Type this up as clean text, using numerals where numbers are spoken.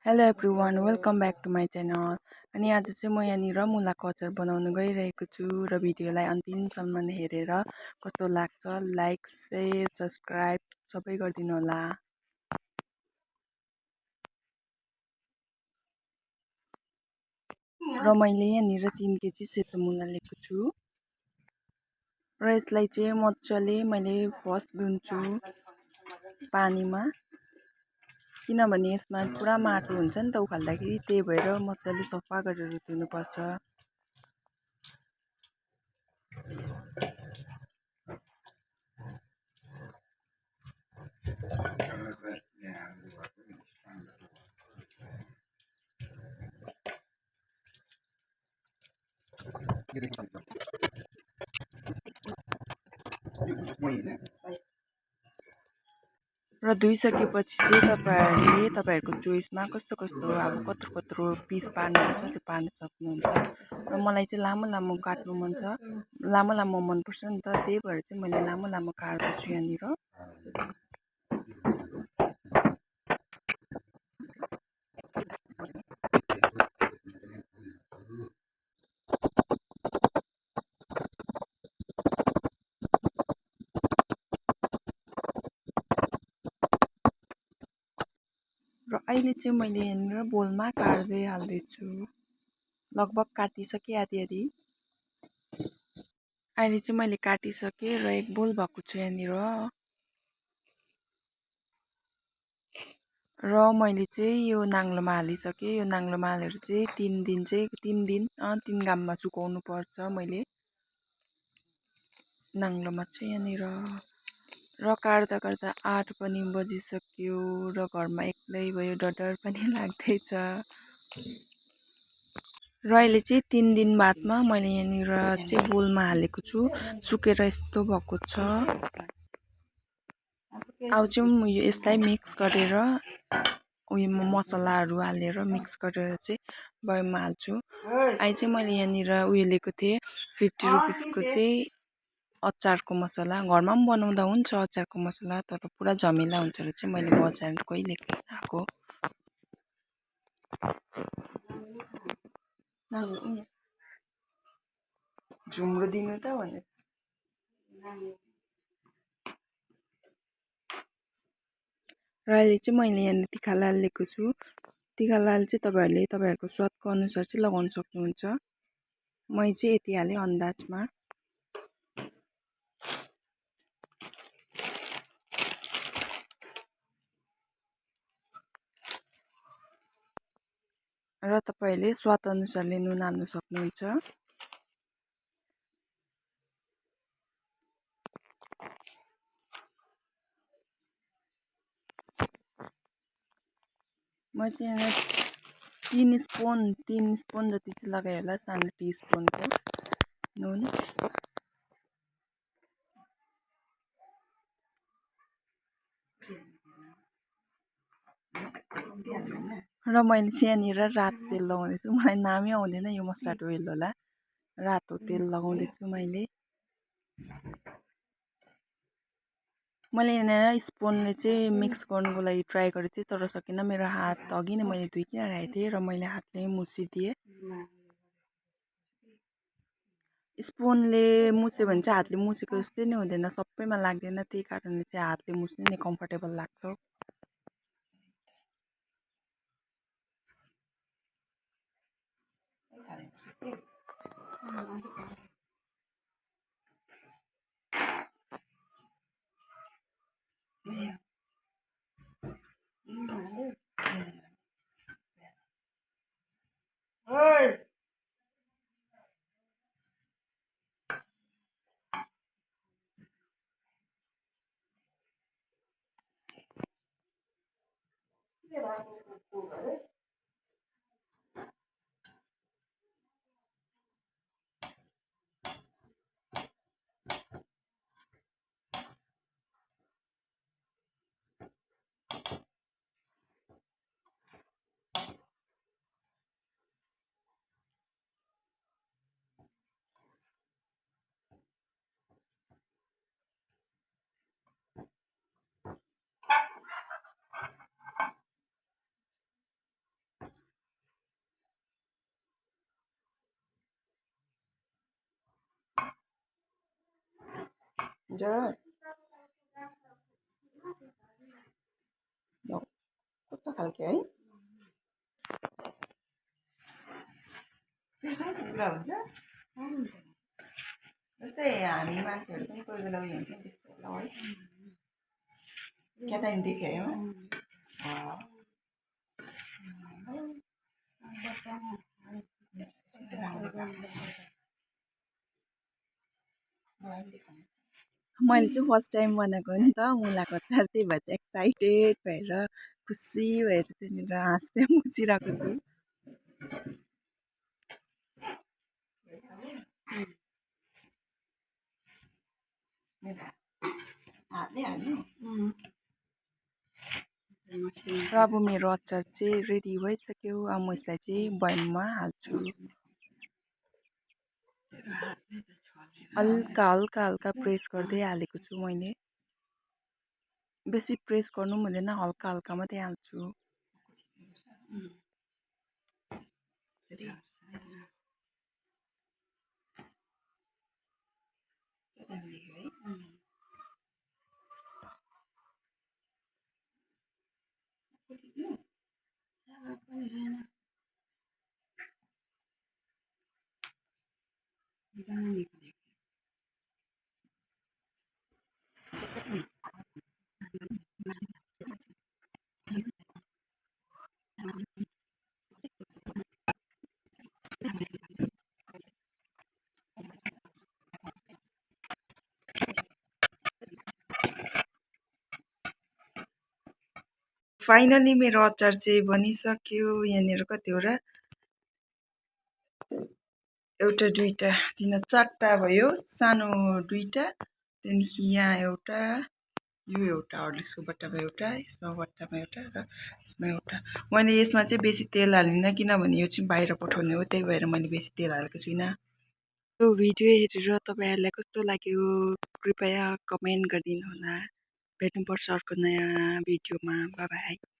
Hello everyone welcome back to my channel. अनि आज चाहिँ म यहाँनिर मुलाको अचार बनाउन गइरहेको छु र भिडियोलाई अन्तिमसम्म हेरेर कस्तो लाग्छ लाइक सेयर सब्सक्राइब सबै गरिदिनु होला। र मैले यहाँनिर 3 केजी सेतो मुला लिएको छु र यसलाई चाहिँ मजाले मैले फर्स्ट धुन्छु पानीमा, किनभने यसमा पुरा माटो हुन्छ नि त उखाल्दाखेरि, त्यही भएर मजाले सफा गरेर धुनुपर्छ। र धोइसकेपछि चाहिँ तपाईँहरूले तपाईँहरूको चोइसमा कस्तो कस्तो अब कत्रो कत्रो पिस पार्नुहुन्छ त्यो पार्न सक्नुहुन्छ। र मलाई चाहिँ लामो लामो काट्नु मन छ, लामो लामो मनपर्छ नि त, त्यही भएर चाहिँ मैले लामो लामो काट्दैछु यहाँनिर। र अहिले चाहिँ मैले यहाँनिर बोलमा काट्दै हाल्दैछु, लगभग काटिसकेँ आधी आधी। अहिले चाहिँ मैले काटिसकेँ र एक बोल भएको छु यहाँनिर। र मैले चाहिँ यो नाङ्लोमा हालिसकेँ। यो नाङ्लोमा हालेर चाहिँ 3 घाममा सुकाउनु पर्छ मैले नाङ्लोमा चाहिँ यहाँनिर। र काट्दा काट्दा 8 पनि बजिसक्यो र घरमा एक्लै भयो, डर पनि लाग्दैछ। र अहिले चाहिँ 3 दिन बादमा मैले यहाँनिर चाहिँ बोलमा हालेको छु, सुकेर यस्तो भएको छ। अब चाहिँ यसलाई मिक्स गरेर मसलाहरू हालेर मिक्स गरेर चाहिँ बयममा हाल्छु। अहिले चाहिँ मैले यहाँनिर लिएको थिएँ 50 रुपिसको चाहिँ अचारको मसला। घरमा पनि बनाउँदा हुन्छ अचारको मसला, तर पुरा झमेला हुन्छ र चाहिँ मैले बजारकै लिएको आएको। झुम्रो दिनु त भने र अहिले चाहिँ मैले यहाँनिर तिखालाल लिएको छु। तिखालाल चाहिँ तपाईँहरूले तपाईँहरूको स्वादको अनुसार चाहिँ लगाउन सक्नुहुन्छ। मैले चाहिँ यति हालेँ अन्दाजमा। र तपाईँहरूले स्वाद अनुसारले नुन हाल्नु सक्नुहुन्छ। म चाहिँ यहाँ 3 स्पुन जति चाहिँ लगाएँ होला, सानो टिस्पुनको नुन। र मैले चाहिँ यहाँनिर रातो तेल लगाउँदैछु, मलाई नामै आउँदैन, यो मस्टर्ड ओइल होला। रातो तेल लगाउँदैछु मैले यहाँनिर स्पुनले चाहिँ मिक्स गर्नुको लागि ट्राई गरेको थिएँ, तर सकिनँ। मेरो हात अघि नै मैले धोइकन राखेको थिएँ र मैले हातले मुछिदिएँ। स्पुनले मुछ्यो भने चाहिँ हातले मुछेको जस्तै नै हुँदैन, सबैमा लाग्दैन, त्यही कारणले चाहिँ हातले मुछ्नु नै कम्फर्टेबल लाग्छ। जर कस्तो खालके है त्यस्तो कुरा हुन्छ जस्तै हामी मान्छेहरू पनि कोही बेला उयो हुन्छ नि त्यस्तो होला है क्या त देखेँ मैले चाहिँ फर्स्ट टाइम बनाएको हो नि त मुलाको अचार त्यही भएर चाहिँ एक्साइटेड भएर खुसी भएर त्यहाँनिर हाँस्दै मुछिरहेको छु र अब मेरो अचार चाहिँ रेडी भइसक्यो अब म यसलाई चाहिँ बयममा हाल्छु हल्का हल्का हल्का प्रेस गर्दै हालेको छु मैले बेसी प्रेस गर्नु पनि हुँदैन हल्का हल्का मात्रै हाल्छु फाइनली मेरो अचार चाहिँ बनिसक्यो यहाँनिर कतिवटा एउटा दुईटा तिन चारवटा भयो सानो दुईटा त्यहाँदेखि यहाँ एउटा यो एउटा हर्लिक्सको बट्टामा एउटा यसमा बट्टामा एउटा र यसमा एउटा मैले यसमा चाहिँ बेसी तेल हालिनँ किनभने यो चाहिँ बाहिर पठाउने हो त्यही भएर मैले बेसी तेल हालेको छुइनँ यो भिडियो हेरेर तपाईँहरूलाई कस्तो लाग्यो कृपया कमेन्ट गरिदिनु होला भेट्नुपर्छ अर्को नयाँ भिडियोमा बाई बाई